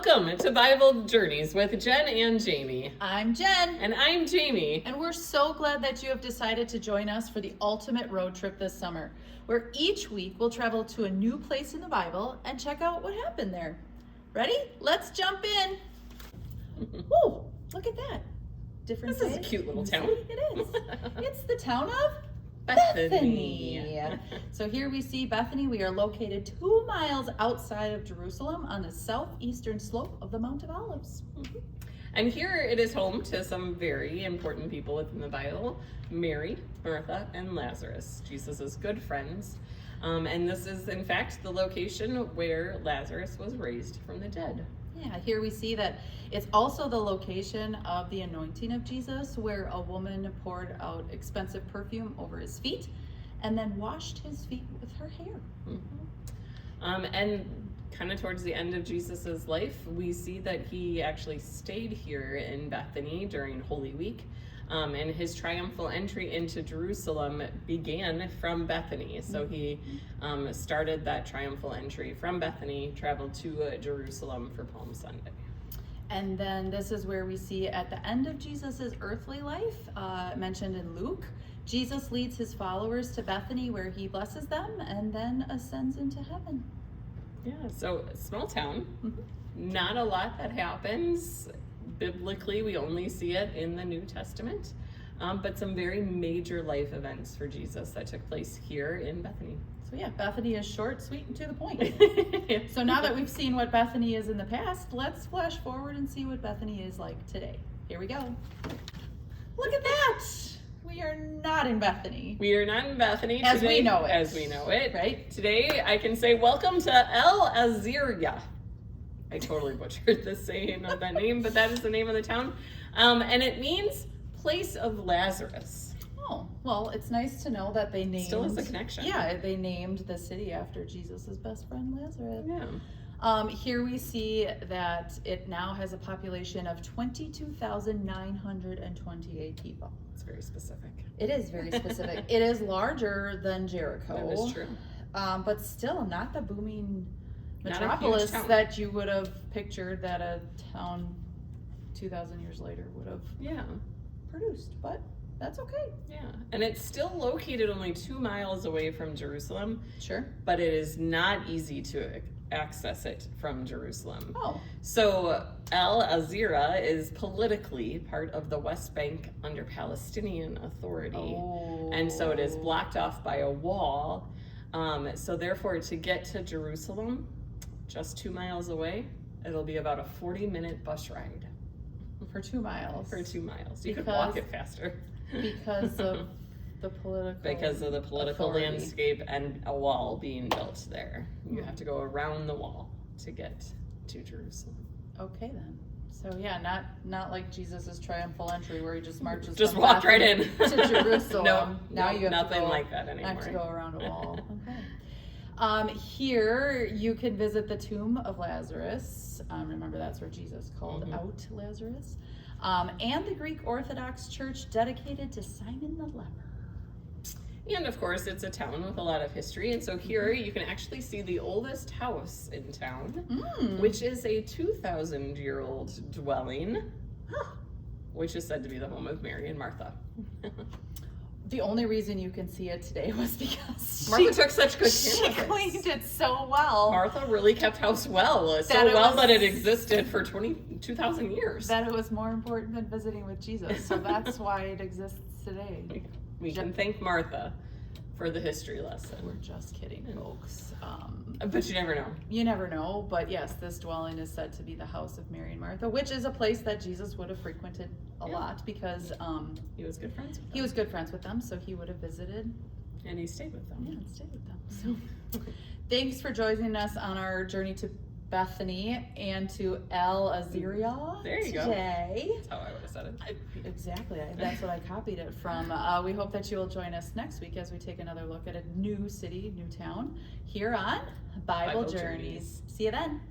Welcome to Bible Journeys with Jen and Jamie. I'm Jen. And I'm Jamie. And we're so glad that you have decided to join us for the ultimate road trip this summer, where each week we'll travel to a new place in the Bible and check out what happened there. Ready? Let's jump in. Whoa, look at that. Different This is a cute little town. It is. It's the town of Bethany. So here we see Bethany. We are located 2 miles outside of Jerusalem on the southeastern slope of the Mount of Olives. And here it is home to some very important people within the Bible: Mary, Martha, and Lazarus, Jesus' good friends. And this is, in fact, the location where Lazarus was raised from the dead. Yeah, here we see that it's also the location of the anointing of Jesus, where a woman poured out expensive perfume over his feet and then washed his feet with her hair. And kind of towards the end of Jesus's life, we see that he actually stayed here in Bethany during Holy Week. And his triumphal entry into Jerusalem began from Bethany. So he started that triumphal entry from Bethany, traveled to Jerusalem for Palm Sunday. And then this is where we see at the end of Jesus's earthly life, mentioned in Luke, Jesus leads his followers to Bethany, where he blesses them and then ascends into heaven. Yeah, so small town, not a lot that happens. Biblically, we only see it in the New Testament, but some very major life events for Jesus that took place here in Bethany. So yeah, Bethany is short, sweet, and to the point. So now that we've seen what Bethany is in the past, let's flash forward and see what Bethany is like today. Here we go. Look at that! We are not in Bethany. We are not in Bethany As today, we know it. As we know it. Right? Today, I can say welcome to El Aziriah. I totally butchered the saying of that name, but that is the name of the town. And it means place of Lazarus. Oh, well, it's nice to know that they named... Still has a connection. Yeah, they named the city after Jesus' best friend, Lazarus. Yeah. Here we see that it now has a population of 22,928 people. It's very specific. It is very specific. It is larger than Jericho. That is true. But still not the booming Not a metropolis huge town. that you would have pictured that a town 2,000 years later would have produced. But that's okay. Yeah. And it's still located only 2 miles away from Jerusalem. Sure. But it is not easy to access it from Jerusalem. Oh. So El Azira is politically part of the West Bank under Palestinian Authority. Oh. And so it is blocked off by a wall. So therefore, to get to Jerusalem, just 2 miles away, it'll be about a 40-minute bus ride. For 2 miles. For 2 miles. You could walk it faster. Because of the political authority. Landscape and a wall being built there. You have to go around the wall to get to Jerusalem. Okay then. So yeah, not like Jesus' triumphal entry where he just marches. Just from walk right in to Jerusalem. No, you have nothing to go, like that anymore. Have to go around a wall. Okay. Here you can visit the tomb of Lazarus. Remember, that's where Jesus called out Lazarus. And the Greek Orthodox Church dedicated to Simon the leper. And of course, it's a town with a lot of history. And so here you can actually see the oldest house in town, which is a 2,000-year-old dwelling, which is said to be the home of Mary and Martha. The only reason you can see it today was because Martha took such good care she of it. cleaned it so well. Martha really kept house well, that it existed for 2,000 years. That it was more important than visiting with Jesus, so that's why it exists today. We can thank Martha for the history lesson. We're just kidding, folks. But you never know. You never know, but yes, this dwelling is said to be the house of Mary and Martha, which is a place that Jesus would have frequented a lot because he was good friends with them. He was good friends with them, so he would have visited. And he stayed with them. Yeah, and stayed with them. So thanks for joining us on our journey to Bethany and to El Aziriah today. That's how I would have said it. Exactly. That's what I copied it from. We hope that you will join us next week as we take another look at a new city, new town, here on Bible Journeys. See you then.